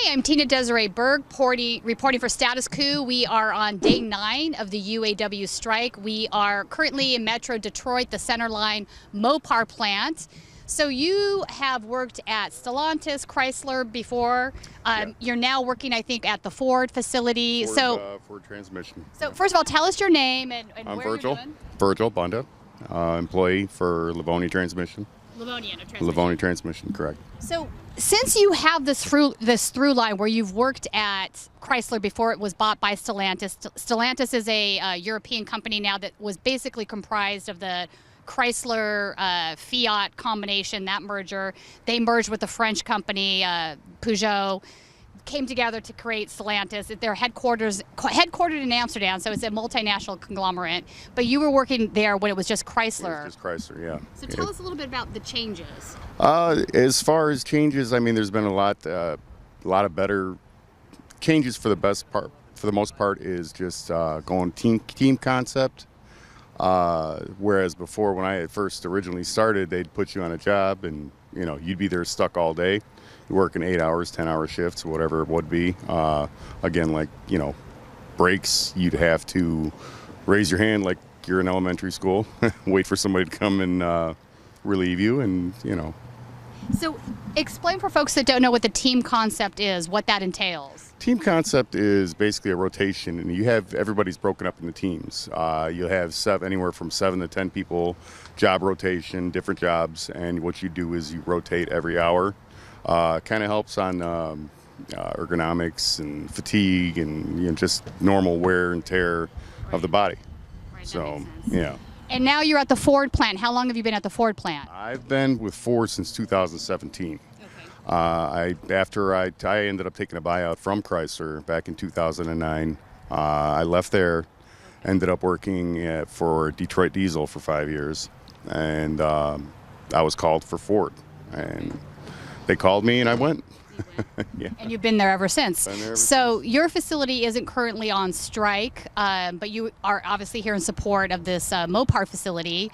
Hi, I'm Tina-Desiree Berg, reporting for Status Coup. We are on day 9 of the UAW strike. We are currently in Metro Detroit, the Centerline Mopar plant. So you have worked at Stellantis, Chrysler before. Yeah. You're now working, I think, at the Ford facility. Ford transmission. So first of all, tell us your name and I'm where Virgil. you're doing. Virgil Bunda, employee for Livonia Transmission. Livonia Transmission, correct. So since you have this through line where you've worked at Chrysler before it was bought by Stellantis. Stellantis is a European company now that was basically comprised of the Chrysler Fiat combination, that merger. They merged with the French company Peugeot, came together to create Stellantis. They're headquartered in Amsterdam, so it's a multinational conglomerate. But you were working there when it was just Chrysler. It was just Chrysler, yeah. So tell us a little bit about the changes. As far as changes, I mean, there's been a lot of better changes for the best part. For the most part, is just going team concept. Whereas before, when I first originally started, they'd put you on a job and you'd be there stuck all day. You're working 8 hours, 10-hour shifts, whatever it would be. Again, like, breaks, you'd have to raise your hand like you're in elementary school, wait for somebody to come and relieve you, and So explain for folks that don't know what the team concept is, what that entails. Team concept is basically a rotation, and everybody's broken up into teams. You'll have anywhere from 7 to 10 people, job rotation, different jobs, and what you do is you rotate every hour. Kind of helps on ergonomics and fatigue and just normal wear and tear of the body. Right, so, that makes sense. yeah. And now you're at the Ford plant. How long have you been at the Ford plant? I've been with Ford since 2017. Okay. After I ended up taking a buyout from Chrysler back in 2009. I left there, ended up working for Detroit Diesel for 5 years, and I was called for Ford, and they called me and I went. Yeah. And you've been there ever since. Been there ever So your facility isn't currently on strike, but you are obviously here in support of this Mopar facility.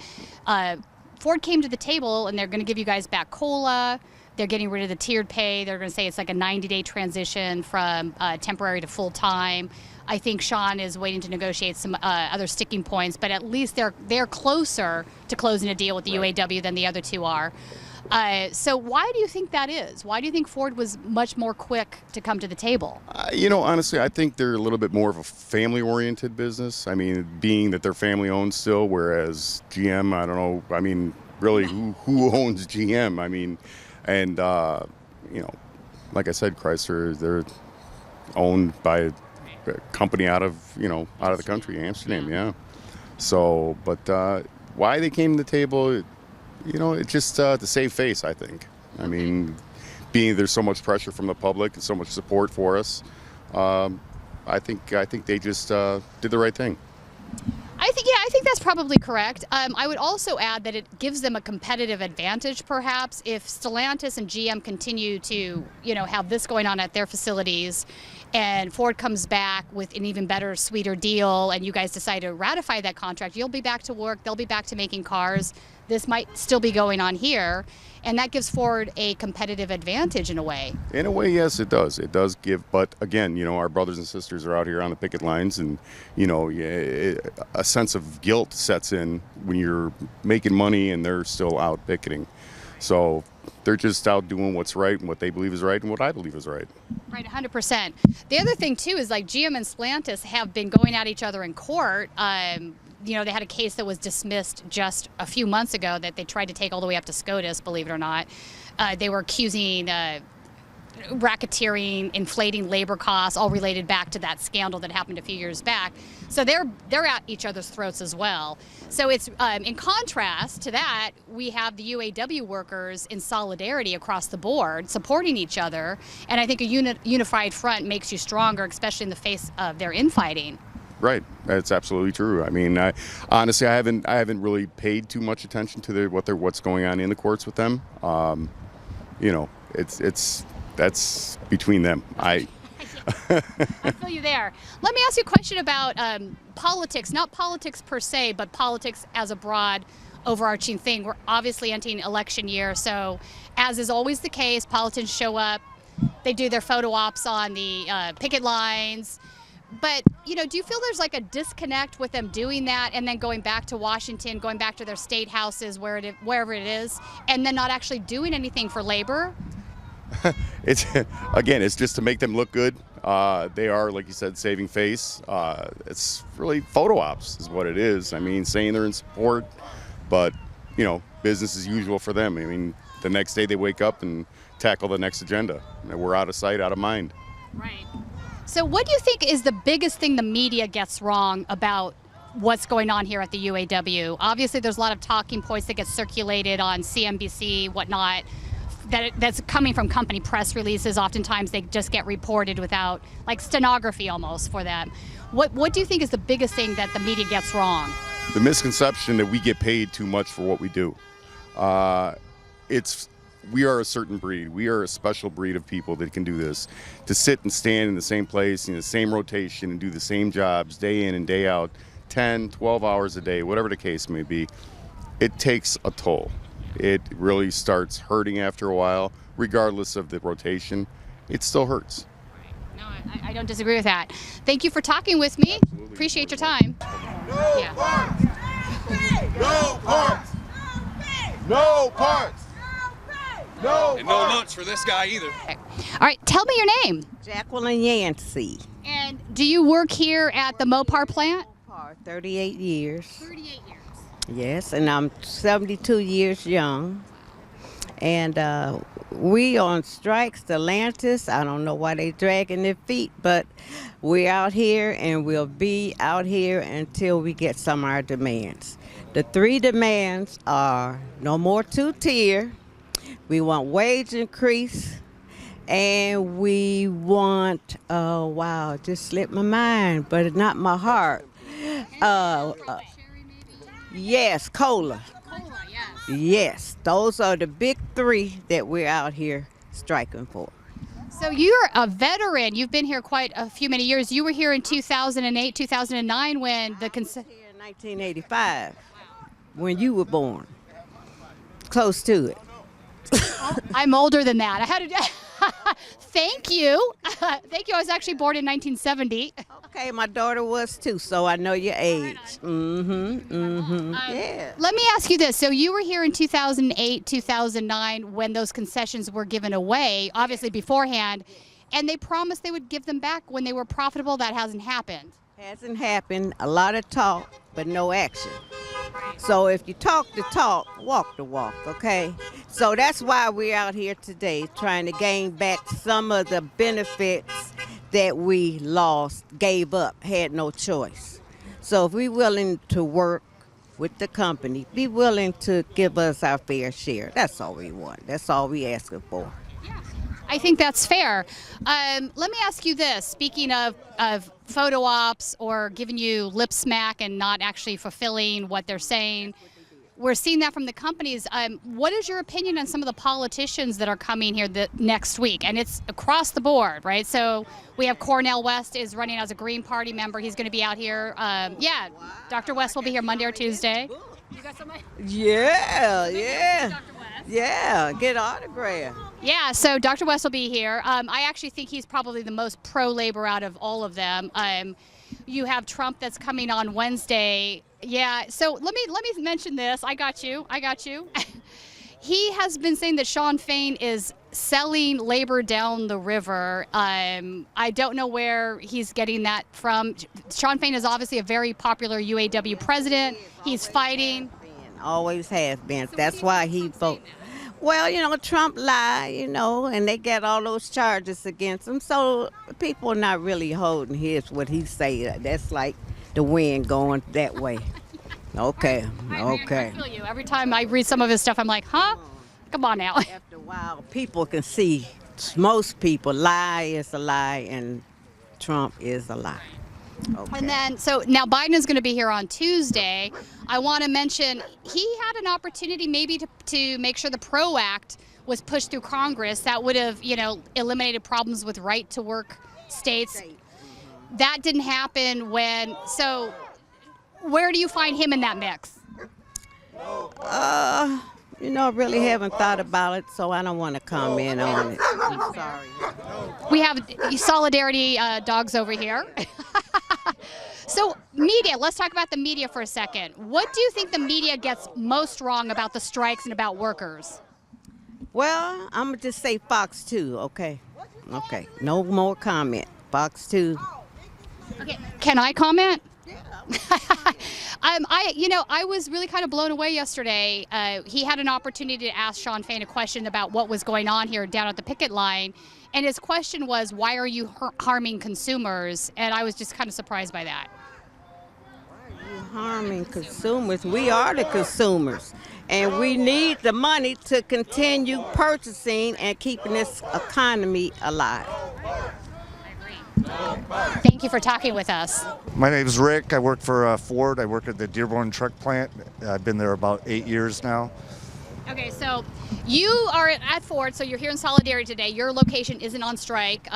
Ford came to the table and they're going to give you guys back COLA. They're getting rid of the tiered pay. They're going to say it's like a 90-day transition from temporary to full-time. I think Sean is waiting to negotiate some other sticking points, but at least they're closer to closing a deal with the Right. UAW than the other two are. So why do you think that is? Why do you think Ford was much more quick to come to the table? Honestly, I think they're a little bit more of a family-oriented business. I mean, being that they're family-owned still, whereas GM, I don't know. I mean, really, who owns GM? I mean, and like I said, Chrysler, they're owned by a company out of the country, Amsterdam, yeah. So, but why they came to the table? It's just to save face, I think. I mean, being there's so much pressure from the public and so much support for us, I think they just did the right thing. I think that's probably correct. I would also add that it gives them a competitive advantage, perhaps, if Stellantis and GM continue to, have this going on at their facilities, and Ford comes back with an even better, sweeter deal, and you guys decide to ratify that contract. You'll be back to work. They'll be back to making cars. This might still be going on here, and that gives Ford a competitive advantage in a way. In a way, yes, it does. It does give, but again, our brothers and sisters are out here on the picket lines, and a sense of guilt sets in when you're making money and they're still out picketing. So they're just out doing what's right and what they believe is right and what I believe is right. Right, 100%. The other thing too is like GM and Stellantis have been going at each other in court. They had a case that was dismissed just a few months ago that they tried to take all the way up to SCOTUS, believe it or not. They were accusing racketeering, inflating labor costs, all related back to that scandal that happened a few years back. So they're at each other's throats as well. So it's in contrast to that, we have the UAW workers in solidarity across the board, supporting each other. And I think a unified front makes you stronger, especially in the face of their infighting. Right, that's absolutely true. I mean, honestly, I haven't really paid too much attention to what's going on in the courts with them. That's between them. I feel you there. Let me ask you a question about politics, not politics per se, but politics as a broad overarching thing. We're obviously entering election year, so as is always the case, politicians show up, They do their photo ops on the picket lines. But, you know, do you feel there's like a disconnect with them doing that and then going back to Washington, going back to their state houses, wherever it is, and then not actually doing anything for labor? It's just to make them look good. They are, like you said, saving face. It's really photo ops is what it is. I mean, saying they're in support, but, you know, business as usual for them. I mean, the next day they wake up and tackle the next agenda. We're out of sight, out of mind. Right. So what do you think is the biggest thing the media gets wrong about what's going on here at the UAW? Obviously, there's a lot of talking points that get circulated on CNBC, whatnot, that's coming from company press releases. Oftentimes, they just get reported without, like, stenography almost for them. What do you think is the biggest thing that the media gets wrong? The misconception that we get paid too much for what we do. We are a certain breed. We are a special breed of people that can do this. To sit and stand in the same place, in the same rotation, and do the same jobs day in and day out, 10, 12 hours a day, whatever the case may be, it takes a toll. It really starts hurting after a while, regardless of the rotation. It still hurts. No, I don't disagree with that. Thank you for talking with me. Absolutely. Appreciate your time. No parts! No parts! No parts! No And no lunch for this guy either. Okay. All right, tell me your name. Jacqueline Yancey. And do you work here at the Mopar plant? 38 years. 38 years. Yes, and I'm 72 years young. And we on strike, Stellantis. I don't know why they dragging their feet, but we're out here and we'll be out here until we get some of our demands. The 3 demands are no more 2-tier. We want wage increase, and we want, it just slipped my mind, but not my heart. Yes, cola. Cola, yes. Yes, those are the big 3 that we're out here striking for. So you're a veteran. You've been here quite a few many years. You were here in 2008, 2009 when the I was here in 1985, when you were born. Close to it. I'm older than that. I had to. Thank you. Thank you. I was actually born in 1970. Okay, my daughter was too, so I know your age. Yeah. Let me ask you this. So you were here in 2008, 2009 when those concessions were given away, obviously beforehand, and they promised they would give them back when they were profitable. That hasn't happened. Hasn't happened. A lot of talk, but no action. So if you talk the talk, walk the walk, okay? So that's why we're out here today, trying to gain back some of the benefits that we lost, gave up, had no choice. So if we're willing to work with the company, be willing to give us our fair share. That's all we want. That's all we asking for. I think that's fair. Let me ask you this. Speaking of photo ops or giving you lip smack and not actually fulfilling what they're saying, we're seeing that from the companies. What is your opinion on some of the politicians that are coming here next week? And it's across the board, right? So we have Cornel West is running as a Green Party member. He's going to be out here. Dr. West will be here Monday or Tuesday. You got somebody? Yeah. Yeah, get autograph. Yeah, so Dr. West will be here. I actually think he's probably the most pro-labor out of all of them. You have Trump that's coming on Wednesday. Yeah, so let me mention this. I got you. He has been saying that Shawn Fain is selling labor down the river. I don't know where he's getting that from. Shawn Fain is obviously a very popular UAW president. He's fighting. Always has been. That's why he voted. Well, Trump lied, and they got all those charges against him. So people are not really holding what he said. That's like the wind going that way. Okay. I feel you. Every time I read some of his stuff, I'm like, huh? Come on now. After a while, people can see, most people, lie is a lie and Trump is a lie. Okay. And then, so now Biden is going to be here on Tuesday. I want to mention he had an opportunity maybe to make sure the PRO Act was pushed through Congress. That would have, eliminated problems with right to work states. That didn't happen so where do you find him in that mix? You know, I really haven't thought about it, so I don't want to comment on it. I'm sorry. We have solidarity dogs over here. So media, let's talk about the media for a second. What do you think the media gets most wrong about the strikes and about workers? Well, I'm going to just say Fox 2, okay? Okay, no more comment. Fox 2. Okay, can I comment? I was really kind of blown away yesterday. He had an opportunity to ask Sean Fain a question about what was going on here down at the picket line, and his question was, "Why are you harming consumers?" And I was just kind of surprised by that. Why are you harming consumers? We are the consumers, and we need the money to continue purchasing and keeping this economy alive. Thank you for talking with us. My name's Rick. I work for Ford. I work at the Dearborn truck plant. I've been there about 8 years now. Okay, so you are at Ford, so you're here in solidarity today. Your location isn't on strike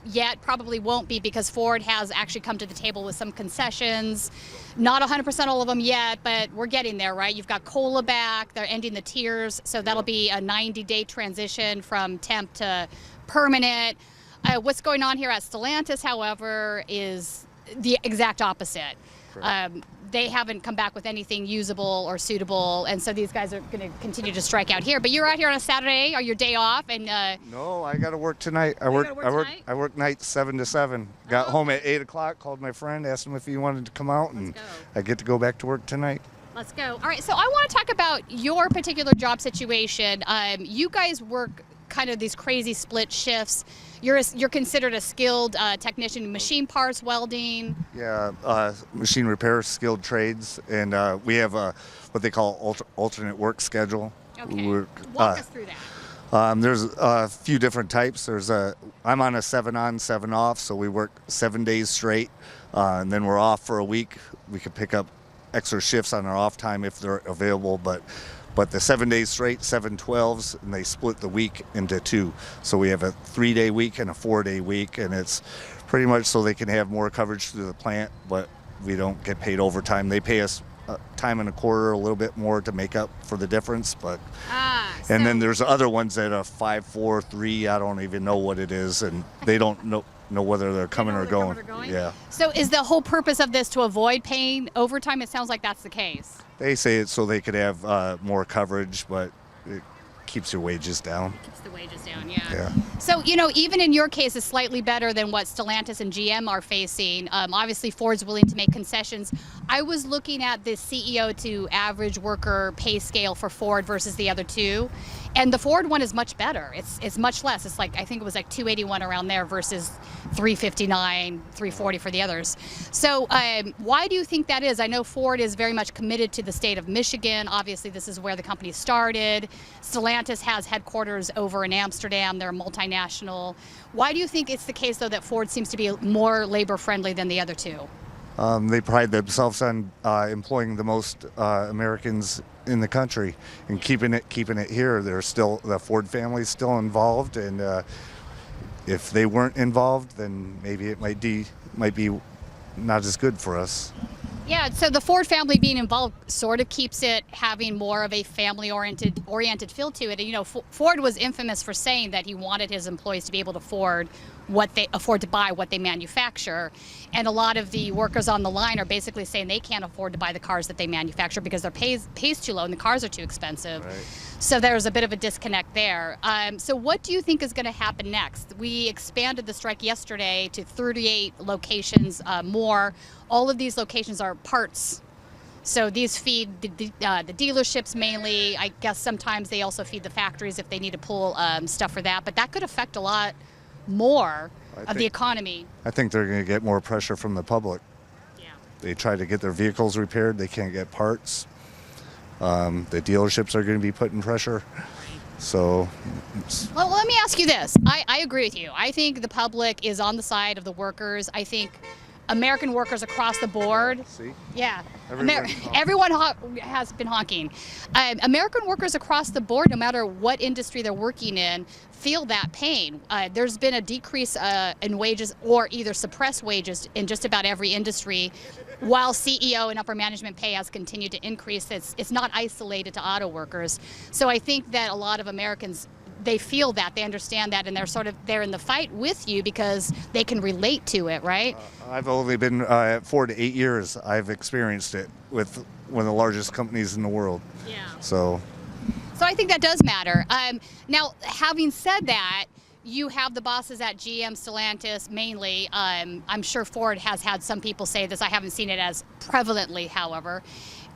yet, probably won't be because Ford has actually come to the table with some concessions. Not 100% all of them yet, but we're getting there, right? You've got COLA back, they're ending the tiers, so that'll be a 90-day transition from temp to permanent. What's going on here at Stellantis, however, is the exact opposite. They haven't come back with anything usable or suitable, and so these guys are going to continue to strike out here. But you're out here on a Saturday or your day off, and No, I got to work tonight. I work nights 7 to 7. Got home at 8 o'clock. Called my friend, asked him if he wanted to come out, and I get to go back to work tonight. Let's go. All right, so I want to talk about your particular job situation. You guys work kind of these crazy split shifts. You're considered a skilled technician in machine parts, welding. Yeah, machine repair, skilled trades, and we have what they call alternate work schedule. Okay. Walk us through that. There's a few different types. I'm on a 7 on, 7 off, so we work 7 days straight, and then we're off for a week. We can pick up extra shifts on our off time if they're available, but the 7 days straight, 7 12s, and they split the week into 2. So we have a 3-day week and a 4-day week, and it's pretty much so they can have more coverage through the plant, but we don't get paid overtime. They pay us time and a quarter, a little bit more to make up for the difference, but and then there's other ones that are 5 4 3. I don't even know what it is, and they don't know whether they're coming or going. Yeah. So is the whole purpose of this to avoid paying overtime? It sounds like that's the case. They say it's so they could have more coverage, but it keeps your wages down. Keeps the wages down, yeah. Yeah. So, even in your case, it's slightly better than what Stellantis and GM are facing. Obviously, Ford's willing to make concessions. I was looking at the CEO to average worker pay scale for Ford versus the other two, and the Ford one is much better. It's much less. It's like, I think it was like 281 around there versus 359, 340 for the others. So why do you think that is? I know Ford is very much committed to the state of Michigan. Obviously, this is where the company started. Stellantis has headquarters over in Amsterdam. They're a multinational. Why do you think it's the case, though, that Ford seems to be more labor-friendly than the other two? They pride themselves on employing the most Americans in the country and keeping it here. The Ford family is still involved, and if they weren't involved, then maybe it might be not as good for us. Yeah, so the Ford family being involved sort of keeps it having more of a family-oriented feel to it. And, Ford was infamous for saying that he wanted his employees to be able to afford to buy what they manufacture. And a lot of the workers on the line are basically saying they can't afford to buy the cars that they manufacture because their pay's too low and the cars are too expensive. Right. So there's a bit of a disconnect there. So what do you think is going to happen next? We expanded the strike yesterday to 38 locations more. All of these locations are parts. So these feed the dealerships mainly. I guess sometimes they also feed the factories if they need to pull stuff for that. But that could affect a lot more of the economy. I think they're going to get more pressure from the public. Yeah. They try to get their vehicles repaired. They can't get parts. The dealerships are going to be putting pressure. So, well, let me ask you this. I agree with you. I think the public is on the side of the workers. I think American workers across the board. See? Yeah. Everyone's honking. Everyone has been honking. American workers across the board, no matter what industry they're working in, feel that pain. There's been a decrease in wages or either suppressed wages in just about every industry, while CEO and upper management pay has continued to increase. It's not isolated to auto workers. So I think that a lot of Americans, they feel that, they understand that, and they're in the fight with you because they can relate to it, right? I've only been at Ford 8 years. I've experienced it with one of the largest companies in the world. Yeah. So I think that does matter. Now, having said that, you have the bosses at GM, Stellantis, mainly. I'm sure Ford has had some people say this. I haven't seen it as prevalently, however.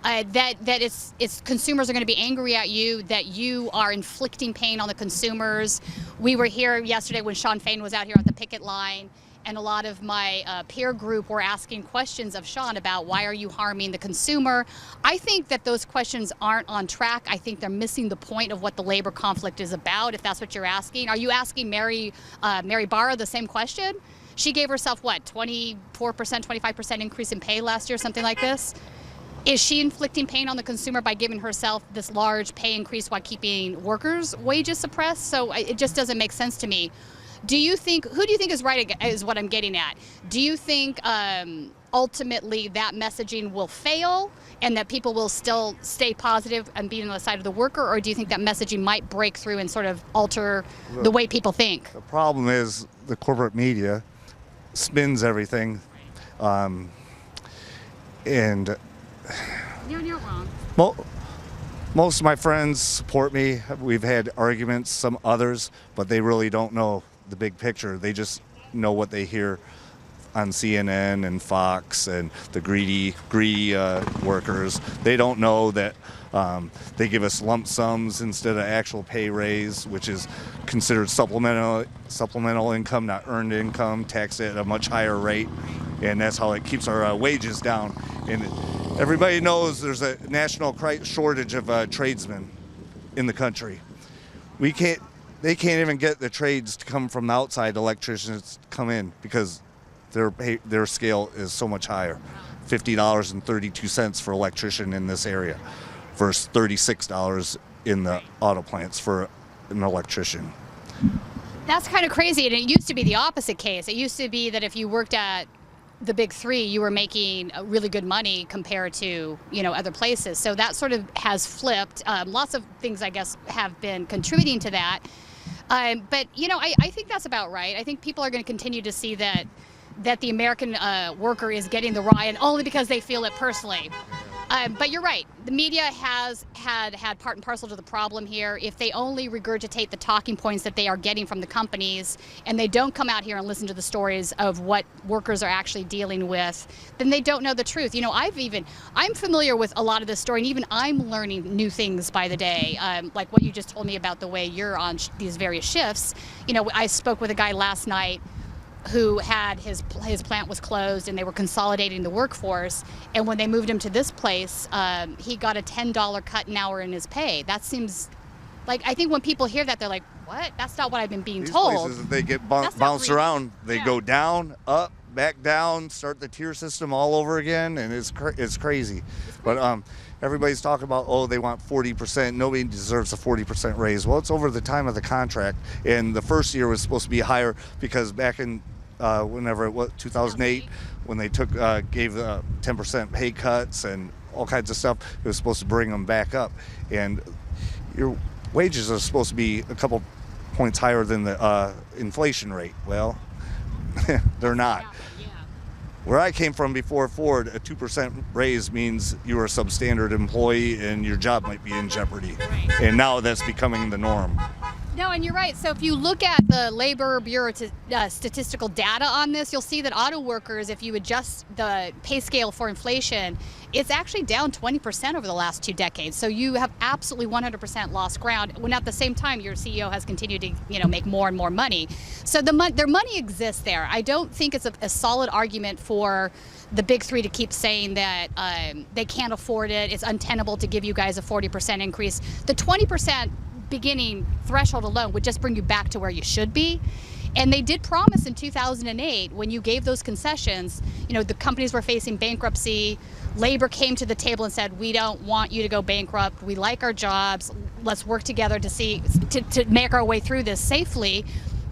That it's consumers are going to be angry at you, that you are inflicting pain on the consumers. We were here yesterday when Sean Fain was out here at the picket line, and a lot of my peer group were asking questions of Sean about why are you harming the consumer. I think that those questions aren't on track. I think they're missing the point of what the labor conflict is about, if that's what you're asking. Are you asking Mary Barra the same question? She gave herself, what, 24%, 25% increase in pay last year, something like this? Is she inflicting pain on the consumer by giving herself this large pay increase while keeping workers' wages suppressed? So it just doesn't make sense to me. Who do you think is right, is what I'm getting at? Do you think ultimately that messaging will fail and that people will still stay positive and be on the side of the worker, or do you think that messaging might break through and sort of alter the way people think? the problem is the corporate media spins everything, and You're wrong. most of my friends support me. We've had arguments, some others, but they really don't know the big picture. They just know what they hear on CNN and Fox and the greedy workers. They don't know that they give us lump sums instead of actual pay raise, which is considered supplemental income, not earned income, taxed at a much higher rate, and that's how it keeps our wages down. And everybody knows there's a national shortage of tradesmen in the country. They can't even get the trades to come from the outside, electricians to come in, because their scale is so much higher. $50.32 for electrician in this area versus $36 in the auto plants for an electrician. That's kind of crazy, and it used to be the opposite case. It used to be that if you worked at the big three, you were making really good money compared to, other places. So that sort of has flipped. Lots of things, I guess, have been contributing to that. But I think that's about right. I think people are going to continue to see that the American worker is getting the riot only because they feel it personally. But you're right. The media has had part and parcel to the problem here. If they only regurgitate the talking points that they are getting from the companies, and they don't come out here and listen to the stories of what workers are actually dealing with, then they don't know the truth. I'm familiar with a lot of this story, and even I'm learning new things by the day. Like what you just told me about the way you're on these various shifts. I spoke with a guy last night who had his plant was closed and they were consolidating the workforce, and when they moved him to this place, he got a $10 cut an hour in his pay. That seems like, I think when people hear that, they're like, what? That's not what I've been being These told. places, they get That's not bounced real. around. They Yeah. go down, up, back down, start the tier system all over again, and it's crazy. But everybody's talking about, they want 40%. Nobody deserves a 40% raise. Well, it's over the time of the contract, and the first year was supposed to be higher because back in whenever it was 2008, when they gave 10% pay cuts and all kinds of stuff, it was supposed to bring them back up, and your wages are supposed to be a couple points higher than the inflation rate. Well, they're not. Yeah. Where I came from before Ford, a 2% raise means you're a substandard employee and your job might be in jeopardy. Right. And now that's becoming the norm. No, and you're right. So if you look at the Labor Bureau statistical data on this, you'll see that auto workers, if you adjust the pay scale for inflation, it's actually down 20% over the last 2 decades. So you have absolutely 100% lost ground, when at the same time your CEO has continued to make more and more money. So their money exists there. I don't think it's a solid argument for the big three to keep saying that they can't afford it. It's untenable to give you guys a 40% increase. The 20% beginning threshold alone would just bring you back to where you should be. And they did promise in 2008, when you gave those concessions, the companies were facing bankruptcy. Labor came to the table and said, we don't want you to go bankrupt. We like our jobs. Let's work together to make our way through this safely.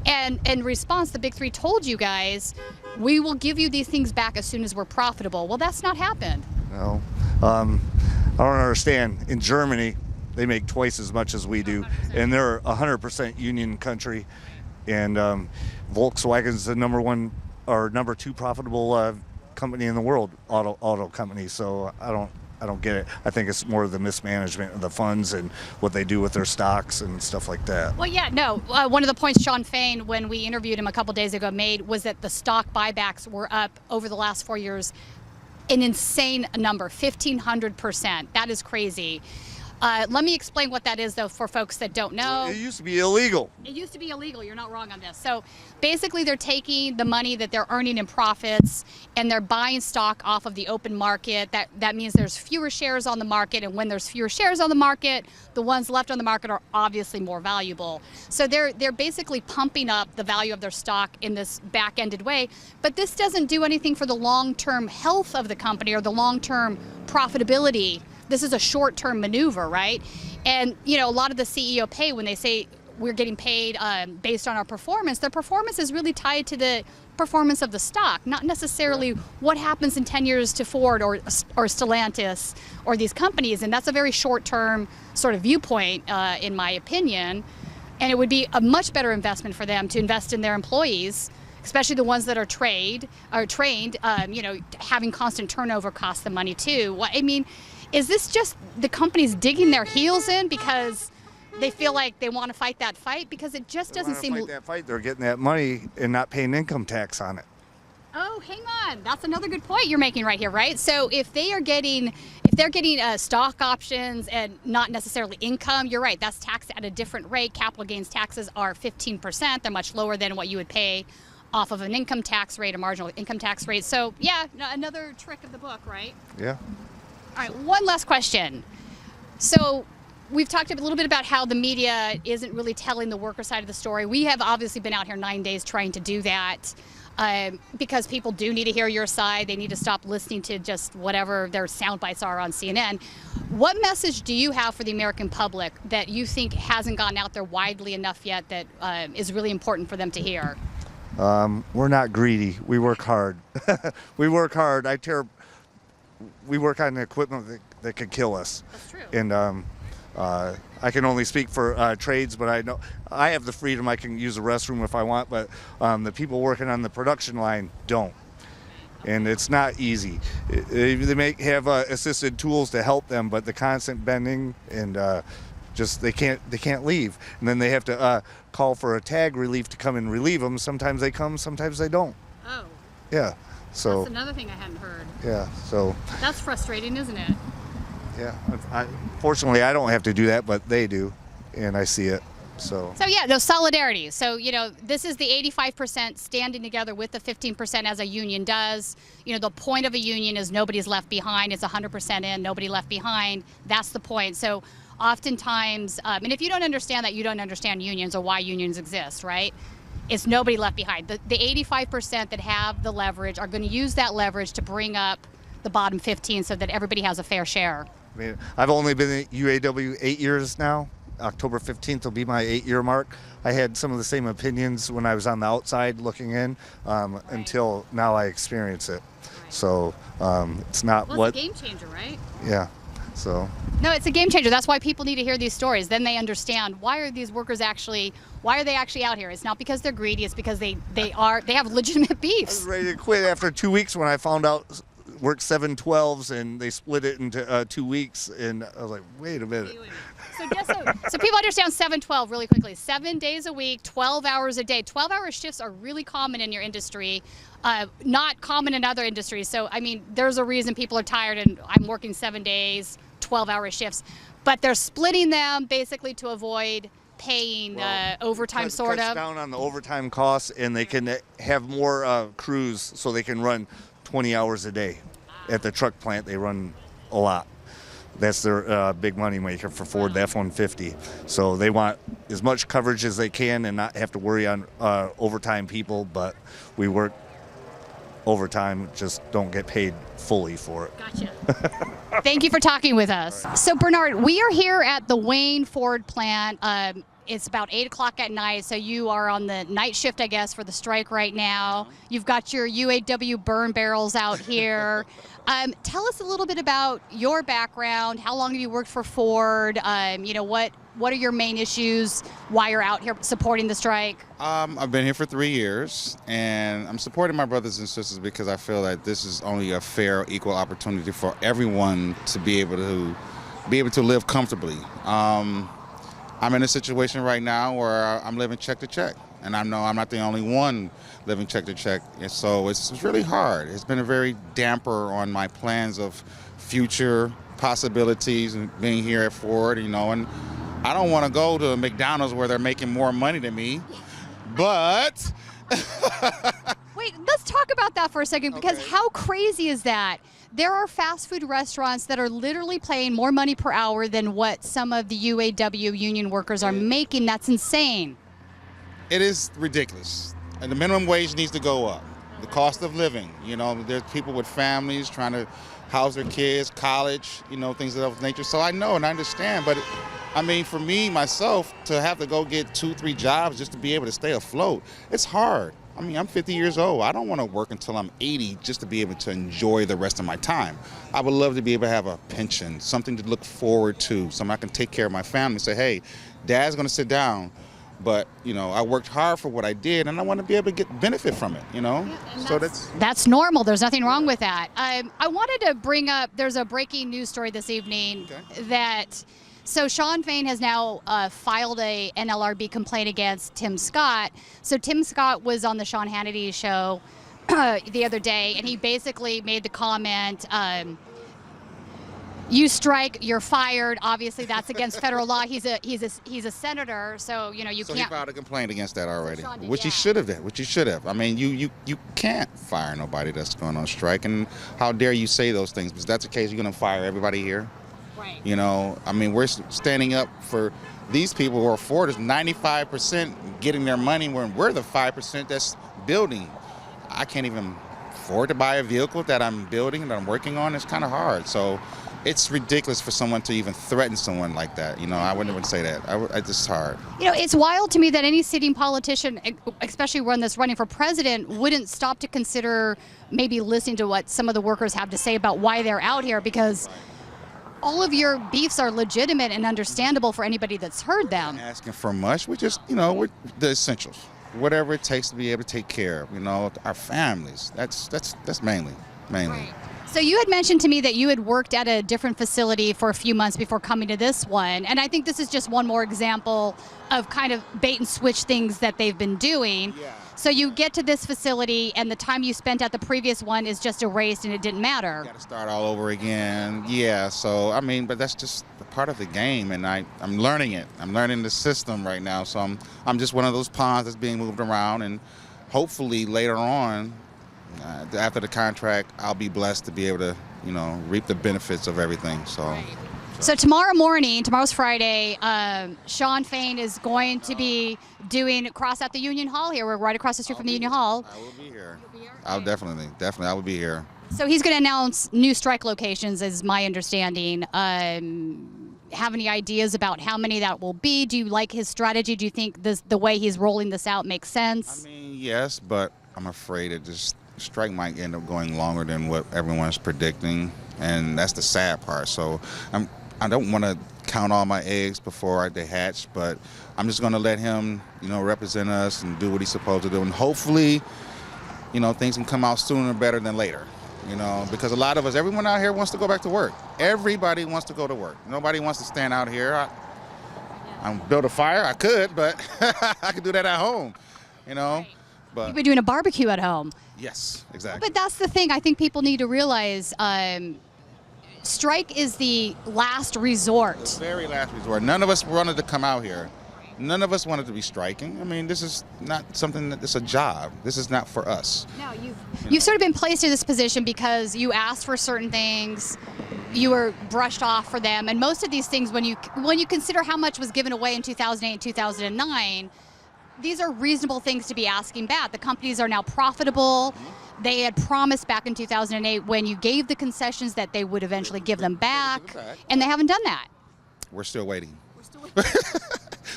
And in response, the Big Three told you guys, we will give you these things back as soon as we're profitable. Well, that's not happened. No. I don't understand. In Germany, they make twice as much as we do, 100%. and they're a 100% union country. And Volkswagen's the number 2 profitable company in the world, auto company. So I don't get it. I think it's more of the mismanagement of the funds and what they do with their stocks and stuff like that. Well, yeah, no. One of the points Sean Fain, when we interviewed him a couple days ago, made was that the stock buybacks were up over the last 4 years an insane number, 1,500%. That is crazy. Let me explain what that is, though, for folks that don't know. It used to be illegal. It used to be illegal. You're not wrong on this. So basically, they're taking the money that they're earning in profits and they're buying stock off of the open market. That means there's fewer shares on the market. And when there's fewer shares on the market, the ones left on the market are obviously more valuable. So they're basically pumping up the value of their stock in this back-ended way. But this doesn't do anything for the long-term health of the company or the long-term profitability. This is a short-term maneuver, right? And, a lot of the CEO pay, when they say we're getting paid based on our performance, their performance is really tied to the performance of the stock, not necessarily what happens in 10 years to Ford or Stellantis or these companies. And that's a very short-term sort of viewpoint, in my opinion. And it would be a much better investment for them to invest in their employees, especially the ones that are trained, having constant turnover costs them money too. Is this just the companies digging their heels in because they feel like they want to fight that fight? Because it just doesn't seem. Fight that fight. They're getting that money and not paying income tax on it. Oh, hang on. That's another good point you're making right here, right? So if they're getting stock options and not necessarily income, you're right. That's taxed at a different rate. Capital gains taxes are 15%. They're much lower than what you would pay off of an income tax rate, a marginal income tax rate. So yeah, another trick of the book, right? Yeah. All right, one last question. So we've talked a little bit about how the media isn't really telling the worker side of the story. We have obviously been out here 9 days trying to do that because people do need to hear your side. They need to stop listening to just whatever their sound bites are on CNN. What message do you have for the American public that you think hasn't gotten out there widely enough yet that is really important for them to hear? We're not greedy. We work hard. We work hard. We work on equipment that could kill us. That's true. And I can only speak for trades, but I know I have the freedom. I can use the restroom if I want, but the people working on the production line don't. And it's not easy. They may have assisted tools to help them, but the constant bending and they can't leave. And then they have to call for a tag relief to come and relieve them. Sometimes they come, sometimes they don't. Oh. Yeah. So that's another thing I hadn't heard. Yeah. So that's frustrating, isn't it? Yeah. Fortunately, I don't have to do that, but they do, and I see it. So yeah, no solidarity. So this is the 85% standing together with the 15% as a union does. The point of a union is nobody's left behind. It's 100% in, nobody left behind. That's the point. So oftentimes, and if you don't understand that, you don't understand unions or why unions exist, right? It's nobody left behind. The 85% that have the leverage are going to use that leverage to bring up the bottom 15 so that everybody has a fair share. I mean, I've only been at UAW 8 years now. October 15th will be my 8-year mark. I had some of the same opinions when I was on the outside looking in until now I experience it. Right. So it's not it's a game changer, right? Yeah. So. No, it's a game changer. That's why people need to hear these stories. Then they understand why are they actually out here? It's not because they're greedy. It's because they have legitimate beefs. I was ready to quit after 2 weeks when I found out worked 7/12s and they split it into 2 weeks, and I was like, wait a minute. So people understand 7/12 really quickly. 7 days a week, 12 hours a day. 12-hour shifts are really common in your industry, not common in other industries. So there's a reason people are tired, and I'm working 7 days, 12-hour shifts, but they're splitting them basically to avoid paying overtime, sort of. Cuts down on the overtime costs, and they can have more crews, so they can run 20 hours a day. At the truck plant, they run a lot. That's their big money maker for Ford, the F-150. So they want as much coverage as they can and not have to worry on overtime people, but we work overtime, just don't get paid fully for it. Gotcha. Thank you for talking with us. So Bernard, we are here at the Wayne Ford plant. It's about 8 o'clock at night, so you are on the night shift, I guess, for the strike right now. You've got your UAW burn barrels out here. Tell us a little bit about your background. How long have you worked for Ford? What are your main issues? Why you're out here supporting the strike? I've been here for 3 years, and I'm supporting my brothers and sisters because I feel that this is only a fair, equal opportunity for everyone to be able to live comfortably. I'm in a situation right now where I'm living check to check, and I know I'm not the only one living check to check, and so it's really hard. It's been a very damper on my plans of future possibilities and being here at Ford, and I don't want to go to McDonald's where they're making more money than me, but... Wait, let's talk about that for a second, because how crazy is that? There are fast food restaurants that are literally paying more money per hour than what some of the UAW union workers are making. That's insane. It is ridiculous. And the minimum wage needs to go up. The cost of living, there's people with families trying to house their kids, college, things of that nature. So I know and I understand, but for me, myself, to have to go get 2-3 jobs just to be able to stay afloat, it's hard. I'm 50 years old. I don't want to work until I'm 80 just to be able to enjoy the rest of my time. I would love to be able to have a pension, something to look forward to, something I can take care of my family and say, hey, Dad's going to sit down, but, I worked hard for what I did, and I want to be able to get benefit from it, So that's normal. There's nothing wrong with that. I wanted to bring up, there's a breaking news story this evening that... So Shawn Fain has now filed a NLRB complaint against Tim Scott. So Tim Scott was on the Sean Hannity show the other day, and he basically made the comment, you strike, you're fired. Obviously, that's against federal law. He's a senator, so you can't. So he filed a complaint against that already, Did, which he should have done. Which he should have. You can't fire nobody that's going on strike, and how dare you say those things? Because that's the case, you're going to fire everybody here. Right. We're standing up for these people who are Ford is 95% getting their money when we're the 5% that's building. I can't even afford to buy a vehicle that I'm building, that I'm working on. It's kind of hard. So it's ridiculous for someone to even threaten someone like that. I wouldn't even say that. It's just hard. It's wild to me that any sitting politician, especially one that's running for president, wouldn't stop to consider maybe listening to what some of the workers have to say about why they're out here, because all of your beefs are legitimate and understandable for anybody that's heard them. Asking for much. We're just, we're the essentials. Whatever it takes to be able to take care of, our families. That's mainly. Right. So you had mentioned to me that you had worked at a different facility for a few months before coming to this one, and I think this is just one more example of kind of bait and switch things that they've been doing. Yeah. So you get to this facility, and the time you spent at the previous one is just erased, and it didn't matter. Got to start all over again. Yeah. So but that's just a part of the game, and I'm learning it. I'm learning the system right now. So I'm just one of those pawns that's being moved around, and hopefully later on, after the contract, I'll be blessed to be able to, reap the benefits of everything. So. Right. So tomorrow's Friday, Shawn Fain is going to be doing cross at the Union Hall here. We're right across the street from the Union Hall. I will be here. You'll be here? I'll definitely, I will be here. So he's going to announce new strike locations, is my understanding. Have any ideas about how many that will be? Do you like his strategy? Do you think the way he's rolling this out makes sense? Yes, but I'm afraid this strike might end up going longer than what everyone's predicting, and that's the sad part. So I don't want to count all my eggs before they hatch, but I'm just going to let him, represent us and do what he's supposed to do. And hopefully, things can come out sooner better than later, because a lot of us, everyone out here wants to go back to work. Everybody wants to go to work. Nobody wants to stand out here. I build a fire. I could, but I could do that at home, Right. But you've been doing a barbecue at home. Yes, exactly. But that's the thing. I think people need to realize strike is the last resort. The very last resort. None of us wanted to come out here. None of us wanted to be striking. This is not something it's a job. This is not for us. No, you've sort of been placed in this position because you asked for certain things. you were brushed off for them. And most of these things, when you consider how much was given away in 2008 and 2009, these are reasonable things to be asking back. The companies are now profitable. They had promised back in 2008 when you gave the concessions that they would eventually give them back, and they haven't done that. We're still waiting.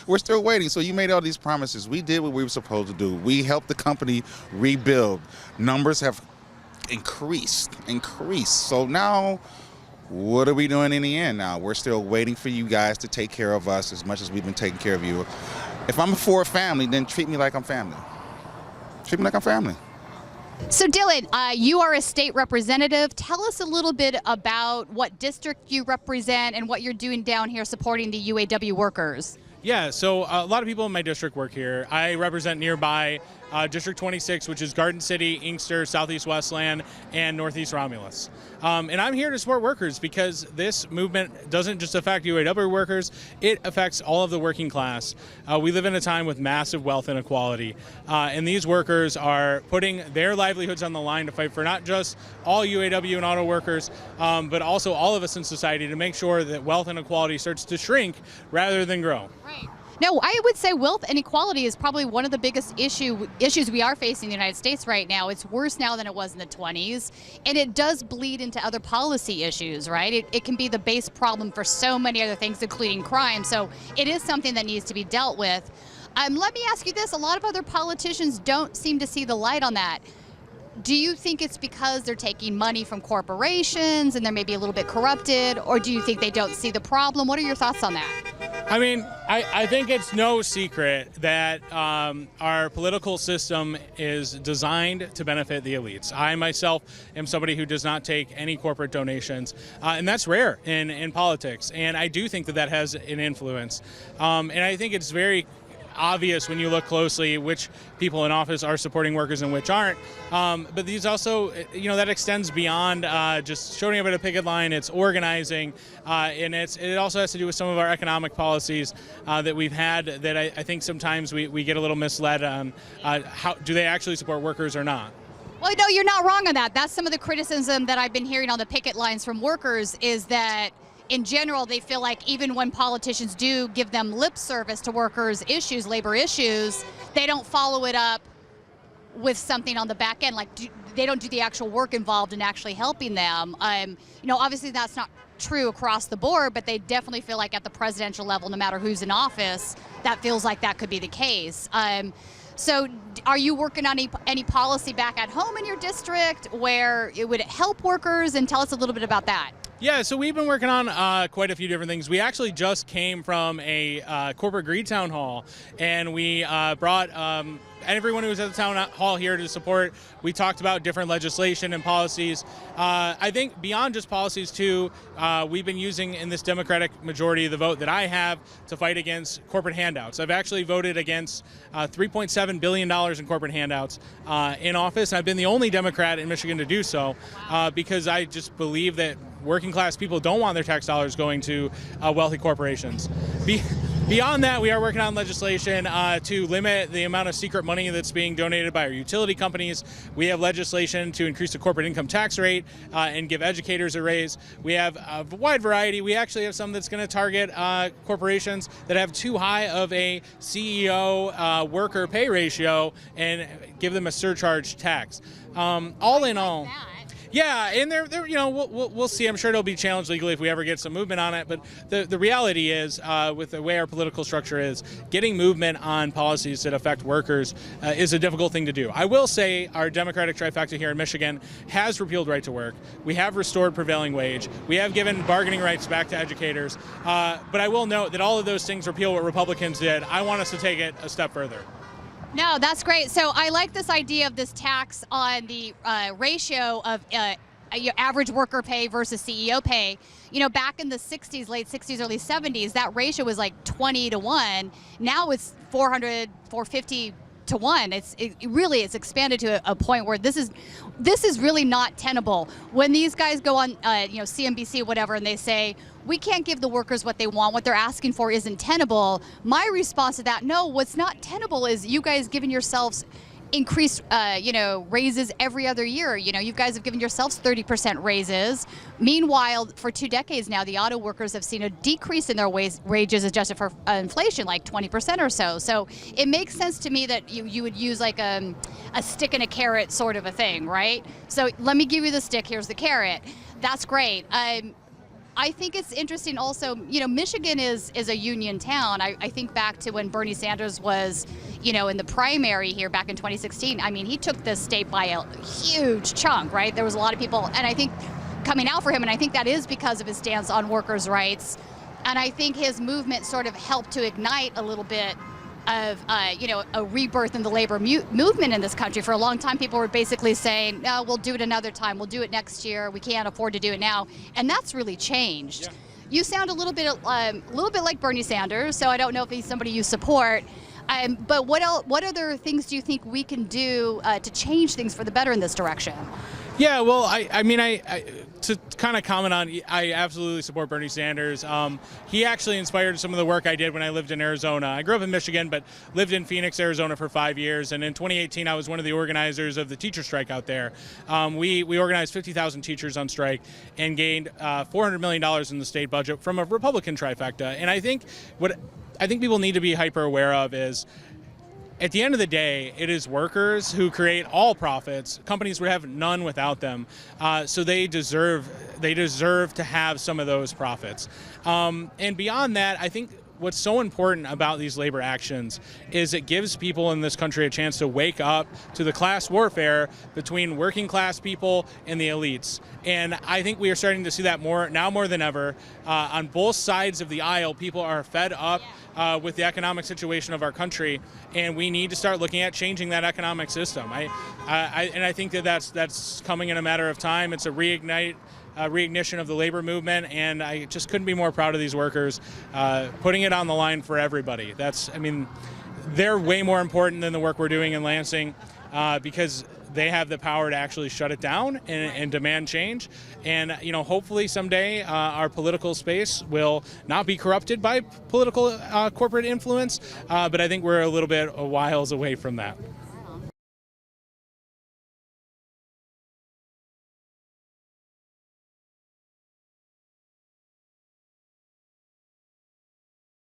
We're still waiting. So you made all these promises. We did what we were supposed to do. We helped the company rebuild. Numbers have increased. So now, what are we doing in the end now? We're still waiting for you guys to take care of us as much as we've been taking care of you. If I'm for a family, then treat me like I'm family. Treat me like I'm family. So Dylan, you are a state representative. Tell us a little bit about what district you represent and what you're doing down here supporting the UAW workers. Yeah, so a lot of people in my district work here. I represent nearby District 26, which is Garden City, Inkster, Southeast Westland, and Northeast Romulus. And I'm here to support workers because this movement doesn't just affect UAW workers, it affects all of the working class. We live in a time with massive wealth inequality, and these workers are putting their livelihoods on the line to fight for not just all UAW and auto workers, but also all of us in society to make sure that wealth inequality starts to shrink rather than grow. Right. No, I would say wealth inequality is probably one of the biggest issues we are facing in the United States right now. It's worse now than it was in the 20s, and it does bleed into other policy issues, right? It can be the base problem for so many other things, including crime, so it is something that needs to be dealt with. Let me ask you this, a lot of other politicians don't seem to see the light on that. Do you think it's because they're taking money from corporations and they're maybe a little bit corrupted, or do you think they don't see the problem? What are your thoughts on that? I mean, I think it's no secret that our political system is designed to benefit the elites. I myself am somebody who does not take any corporate donations, and that's rare in politics. And I do think that that has an influence. And I think it's very obvious when you look closely which people in office are supporting workers and which aren't. But these also, that extends beyond just showing up at a picket line. It's organizing, and it also has to do with some of our economic policies that we've had that I think sometimes we get a little misled on how do they actually support workers or not. Well, no, you're not wrong on that. That's some of the criticism that I've been hearing on the picket lines from workers is that in general, they feel like even when politicians do give them lip service to workers' issues, labor issues, they don't follow it up with something on the back end. Like they don't do the actual work involved in actually helping them. Obviously that's not true across the board, but they definitely feel like at the presidential level, no matter who's in office, that feels like that could be the case. So are you working on any policy back at home in your district where it would help workers? And tell us a little bit about that. Yeah, so we've been working on quite a few different things. We actually just came from a corporate greed town hall, and we brought everyone who was at the town hall here to support. We talked about different legislation and policies. I think beyond just policies too, we've been using in this Democratic majority of the vote that I have to fight against corporate handouts. I've actually voted against $3.7 billion in corporate handouts in office. I've been the only Democrat in Michigan to do so because I just believe that working class people don't want their tax dollars going to wealthy corporations. Beyond that, we are working on legislation to limit the amount of secret money that's being donated by our utility companies. We have legislation to increase the corporate income tax rate and give educators a raise. We have a wide variety. We actually have some that's going to target corporations that have too high of a CEO worker pay ratio and give them a surcharge tax. All in all. Yeah, and we'll see. I'm sure it'll be challenged legally if we ever get some movement on it. But the reality is, with the way our political structure is, getting movement on policies that affect workers is a difficult thing to do. I will say our Democratic trifecta here in Michigan has repealed right to work. We have restored prevailing wage. We have given bargaining rights back to educators. But I will note that all of those things repeal what Republicans did. I want us to take it a step further. No, that's great. So I like this idea of this tax on the ratio of average worker pay versus CEO pay. Back in the 60s, late 60s, early 70s, that ratio was like 20 to 1. Now it's 400, 450 to 1. It's expanded to a point where this is really not tenable. When these guys go on CNBC, whatever, and they say, we can't give the workers what they want, what they're asking for isn't tenable. My response to that, no, what's not tenable is you guys giving yourselves increase, raises every other year. You guys have given yourselves 30% raises. Meanwhile, for 2 decades now, the auto workers have seen a decrease in their wages adjusted for inflation, like 20% or so. So it makes sense to me that you would use like a stick and a carrot sort of a thing, right? So let me give you the stick, here's the carrot. That's great. I think it's interesting also, Michigan is a union town. I think back to when Bernie Sanders was, in the primary here back in 2016. I mean, he took this state by a huge chunk, right? There was a lot of people, and I think coming out for him, and I think that is because of his stance on workers' rights. And I think his movement sort of helped to ignite a little bit of, a rebirth in the labor movement in this country. For a long time, people were basically saying, no, we'll do it another time. We'll do it next year. We can't afford to do it now. And that's really changed. Yeah. You sound a little bit like Bernie Sanders, so I don't know if he's somebody you support. But what other things do you think we can do to change things for the better in this direction? Yeah, well, I to kind of comment on, I absolutely support Bernie Sanders. He actually inspired some of the work I did when I lived in Arizona. I grew up in Michigan, but lived in Phoenix, Arizona for 5 years. And in 2018, I was one of the organizers of the teacher strike out there. We organized 50,000 teachers on strike and gained $400 million in the state budget from a Republican trifecta. And I think what people need to be hyper aware of is, at the end of the day, it is workers who create all profits. Companies would have none without them. So they deserve to have some of those profits. And beyond that, I think what's so important about these labor actions is it gives people in this country a chance to wake up to the class warfare between working class people and the elites. And I think we are starting to see that more than ever. On both sides of the aisle, people are fed up with the economic situation of our country, and we need to start looking at changing that economic system. I think that's coming in a matter of time. It's a reignition of the labor movement, and I just couldn't be more proud of these workers putting it on the line for everybody. They're way more important than the work we're doing in Lansing because they have the power to actually shut it down and demand change. And hopefully someday our political space will not be corrupted by political corporate influence. But I think we're a little bit whiles away from that.